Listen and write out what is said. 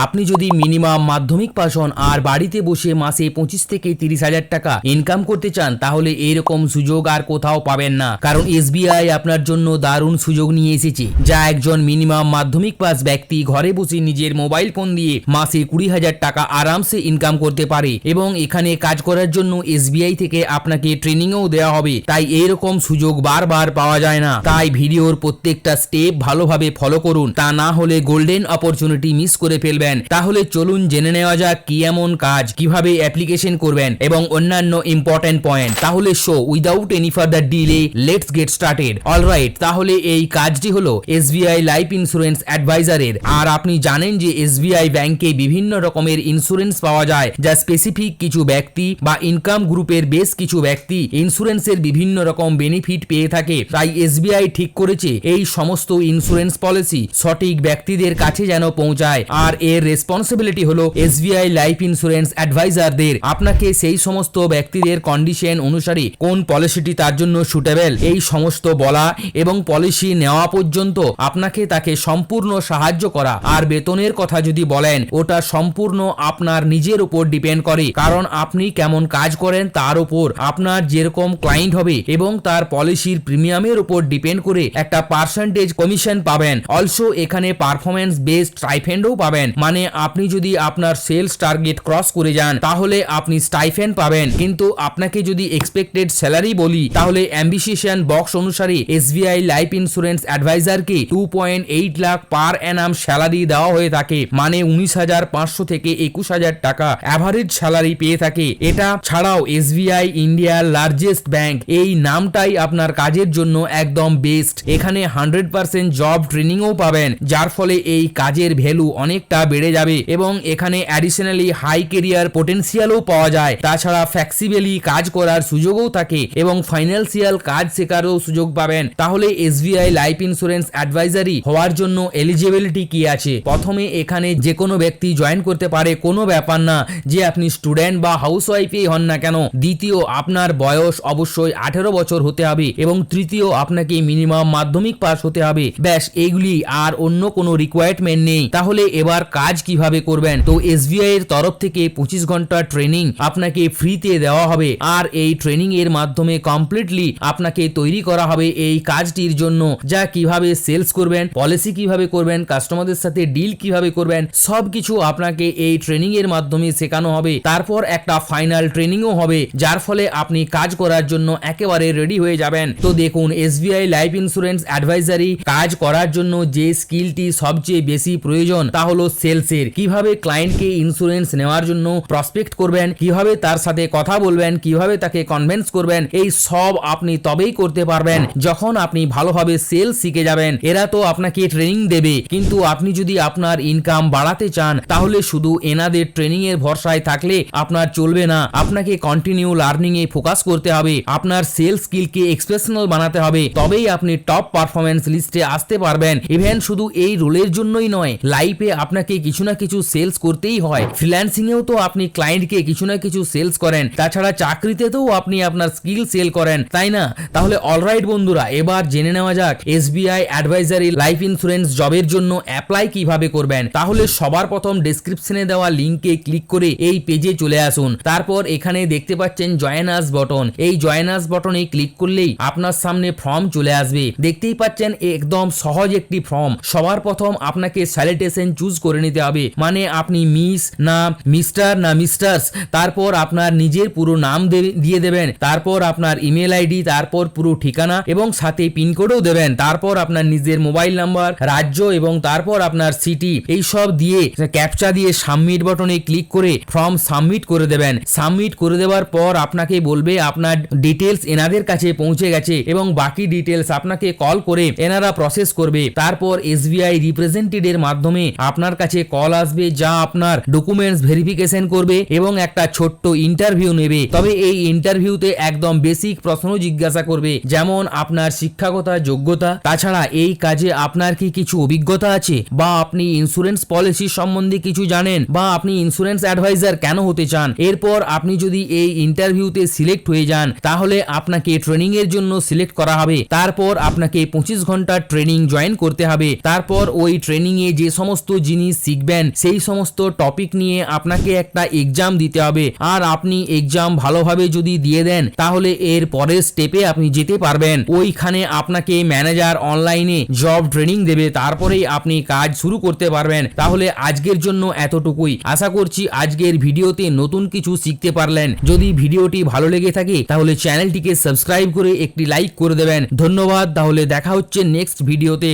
আপনি যদি মিনিমাম মাধ্যমিক পাস হন আর বাড়িতে বসে মাসে 25 থেকে 30,000 টাকা ইনকাম করতে চান, তাহলে এইরকম সুযোগ আর কোথাও পাবেন না। কারণ SBI আপনার জন্য দারুণ সুযোগ নিয়ে এসেছে, যা একজন মিনিমাম মাধ্যমিক পাস ব্যক্তি ঘরে বসে নিজের মোবাইল ফোন দিয়ে মাসে 20,000 টাকা আরামসে ইনকাম করতে পারে। এবং এখানে কাজ করার জন্য SBI থেকে আপনাকে ট্রেনিংও দেওয়া হবে। তাই এইরকম সুযোগ বারবার পাওয়া যায় না। তাই ভিডিওর প্রত্যেকটা স্টেপ ভালোভাবে ফলো করুন, তা না হলে গোল্ডেন অপরচুনিটি মিস করে ফেলবেন। তাহলে চলুন জেনে নেওয়া যাক কি এমন কাজ, কিভাবে অ্যাপ্লিকেশন করবেন এবং অন্যান্য ইম্পর্টেন্ট পয়েন্ট। তাহলে without any further delay let's get started. Alright, তাহলে এই কাজটি হলো SBI লাইফ ইন্স্যুরেন্স অ্যাডভাইজারের। আর আপনি জানেন যে SBI ব্যাংকে বিভিন্ন রকমের ইন্স্যুরেন্স পাওয়া যায়, যা স্পেসিফিক কিছু ব্যক্তি বা ইনকাম গ্রুপের বেশ কিছু ব্যক্তি ইন্স্যুরেন্সের বিভিন্ন রকম বেনিফিট পেয়ে থাকে। তাই SBI ঠিক করেছে এই সমস্ত ইন্স্যুরেন্স পলিসি সঠিক ব্যক্তিদের কাছে যেন পৌঁছায়। আর এর রেসপন্সিবিলিটি হলো SBI লাইফ ইন্স্যুরেন্স অ্যাডভাইজারদের আপনাকে সেই সমস্ত ব্যক্তিদের কন্ডিশন অনুসারে কোন পলিসিটি তার জন্য সুটেবল এই সমস্ত বলা এবং পলিসি নেওয়া পর্যন্ত আপনাকে তাকে সম্পূর্ণ সাহায্য করা। আর বেতনের কথা যদি বলেন, ওটা সম্পূর্ণ আপনার নিজের উপর ডিপেন্ড করে, কারণ আপনি কেমন কাজ করেন তার উপর আপনার যেরকম ক্লায়েন্ট হবে এবং তার পলিসির প্রিমিয়ামের উপর ডিপেন্ড করে একটা পার্সেন্টেজ কমিশন পাবেন। অলসো এখানে পারফরমেন্স বেসড স্টাইফেন্ডও পাবেন, মানে আপনি যদি আপনার সেলস টার্গেট ক্রস করে যান তাহলে আপনি স্টাইফেন্ড পাবেন। কিন্তু আপনাকে যদি এক্সপেক্টেড স্যালারি বলি, তাহলে অ্যাম্বিশন বক্স অনুসারে SBI লাইফ ইন্স্যুরেন্স অ্যাডভাইজারকে 2.8 লাখ পার অ্যানাম স্যালারি দেওয়া হয়ে থাকে, মানে 19,500 থেকে 21,000 টাকা অ্যাভারেজ স্যালারি পেয়ে থাকে। এটা ছাড়াও SBI ইন্ডিয়ার লার্জেস্ট ব্যাংক এই নামটাই আপনার কাজের জন্য একদম বেস্ট। এখানে 100% জব ট্রেনিংও পাবেন, যার ফলে এই কাজের ভ্যালু অনেকটা বেড়ে যাবে এবং এখানে অ্যাডিশনালি হাই কেরিয়ার পোটেনশিয়ালও পাওয়া যায়। তাছাড়া ফ্লেক্সিবলি কাজ করার সুযোগও থাকে এবং ফাইন্যান্সিয়াল কাজ শেখারও সুযোগ পাবেন। তাহলে SBI লাইফ ইন্স্যুরেন্স অ্যাডভাইজারি হওয়ার জন্য এলিজিবিলিটি কি আছে? প্রথমে এখানে যে কোনো ব্যক্তি জয়েন করতে পারে, কোনো ব্যাপার না যে আপনি স্টুডেন্ট বা হাউসওয়াইফই হন না কেন। দ্বিতীয়, আপনার বয়স অবশ্যই 18 বছর হতে হবে এবং তৃতীয়, আপনাকে মিনিমাম মাধ্যমিক পাস হতে হবে। ব্যাস, এইগুলি, আর অন্য কোনো রিকোয়ারমেন্ট নেই। তাহলে এবার কাজ কিভাবে করবেন? তো SBI এর তরফ থেকে 25 ঘন্টা ট্রেনিং আপনাকে ফ্রিতে দেওয়া হবে। আর এই ট্রেনিং এর মাধ্যমে কমপ্লিটলি আপনাকে তৈরি করা হবে এই কাজটির জন্য, যা কিভাবে সেলস করবেন, পলিসি কিভাবে করবেন, কাস্টমারদের সাথে ডিল কিভাবে করবেন, সবকিছু আপনাকে এই ট্রেনিং এর মাধ্যমে শেখানো হবে। তারপর একটা ফাইনাল ট্রেনিংও হবে, যার ফলে আপনি কাজ করার জন্য একেবারে রেডি হয়ে যাবেন। তো দেখুন, SBI লাইফ ইন্স্যুরেন্স অ্যাডভাইজারি কাজ করার জন্য যে স্কিলটি সবচেয়ে বেশি প্রয়োজন তা হলো সেলসের। কিভাবে ক্লায়েন্টকে ইন্স্যুরেন্স নেওয়ার জন্য প্রসপেক্ট করবেন, কিভাবে তার সাথে কথা বলবেন, কিভাবে তাকে কনভিন্স করবেন, এই সব আপনি তবেই করতে পারবেন যখন আপনি ভালোভাবে সেলস শিখে যাবেন। এরা তো আপনাকে ট্রেনিং দেবে, কিন্তু আপনি যদি আপনার ইনকাম বাড়াতে চান তাহলে শুধু এনাদের ট্রেনিং এর ভরসায় থাকলে আপনার চলবে না। আপনাকে কন্টিনিউ লার্নিং এ ফোকাস করতে হবে, আপনার সেলস স্কিলকে এক্সপ্রেশনাল বানাতে হবে, তবেই আপনি টপ পারফরমেন্স লিস্টে আসতে পারবেন। ইভেন শুধু এই রোলের জন্যই নয়, লাইফে আপনাকে কিছু না কিছু সেলস করতেই হয়। ফ্রিল্যান্সিং এও তো আপনি ক্লায়েন্টকে কিছু না কিছু সেলস করেন, তাছাড়া চাকরিতেও আপনি আপনার স্কিল সেল করেন, তাই না? তাহলে অলরাইট বন্ধুরা, এবার জেনে নেওয়া যাক SBI অ্যাডভাইজারি লাইফ ইন্স্যুরেন্স জবের জন্য অ্যাপ্লাই কিভাবে করবেন। তাহলে সবার প্রথম ডেসক্রিপশনে দেওয়া লিংকে ক্লিক করে এই পেজে চলে আসুন। তারপর এখানে দেখতে পাচ্ছেন জয়েন আস বটন, এই জয়েন আস বটনে ক্লিক করলেই আপনার সামনে ফর্ম চলে আসবে। দেখতেই পাচ্ছেন একদম সহজ একটি ফর্ম। সবার প্রথম আপনাকে স্যালিটেশন চুজ করে নিতে হবে, মানে আপনি মিস না মিস্টার না মিস্টার্স, তারপর আপনার নিজের পুরো নাম দিয়ে দেবেন, তারপর আপনার ইমেল আইডি, তারপর পুরো ঠিকানা এবং সাথে পিনকোডও দেবেন, তারপর আপনার নিজের মোবাইল নাম্বার, রাজ্য এবং তারপর আপনার সিটি, এই সব দিয়ে ক্যাপচা দিয়ে সাবমিট বটনে ক্লিক করে ফর্ম সাবমিট করে দেবেন। সাবমিট করে দেওয়ার পর আপনাকে বলবে আপনার ডিটেলস এনাদের কাছে পৌঁছে গেছে এবং বাকি ডিটেলস আপনাকে কল করে এনারা প্রসেস করবে। তারপর SBI রিপ্রেজেন্টেটিভের মাধ্যমে আপনার কাছে কল আসবে, যা আপনার ডকুমেন্টস ভেরিফিকেশন করবে এবং একটা ছোট্ট ইন্টারভিউ নেবে। তবে এই ইন্টারভিউতে একদম বেসিক প্রশ্ন জিজ্ঞাসা করবে, যেমন আপনার শিক্ষাগত যোগ্যতা, তাছাড়া এই কাজে আপনার কি কিছু অভিজ্ঞতা আছে, বা আপনি ইন্স্যুরেন্স পলিসি সম্বন্ধে কিছু জানেন, বা আপনি ইন্স্যুরেন্স অ্যাডভাইজার কেন হতে চান। এরপর আপনি যদি এই ইন্টারভিউতে সিলেক্ট হয়ে যান তাহলে আপনাকে ট্রেনিং এর জন্য সিলেক্ট করা হবে। তারপর আপনাকে 25 ঘন্টা ট্রেনিং জয়েন করতে হবে। তারপর ওই ট্রেনিং এ যে সমস্ত জিনিস শিখবেন সেই সমস্ত টপিক নিয়ে আপনাকে একটা এক্সাম দিতে হবে। আর আপনি এক্সাম ভালোভাবে যদি দিয়ে দেন তাহলে এর পরের স্টেপে আপনি যেতে পারবেন। ওইখানে আপনাকে ম্যানেজার অনলাইনে জব ট্রেনিং দেবে, তারপরেই আপনি কাজ শুরু করতে পারবেন। তাহলে আজকের জন্য এতটুকুই। আশা করছি আজকের ভিডিওতে নতুন কিছু শিখতে পারলেন। যদি ভিডিওটি ভালো লেগে থাকে তাহলে চ্যানেলটিকে সাবস্ক্রাইব করে একটি লাইক করে দেবেন। ধন্যবাদ। তাহলে দেখা হচ্ছে নেক্সট ভিডিওতে।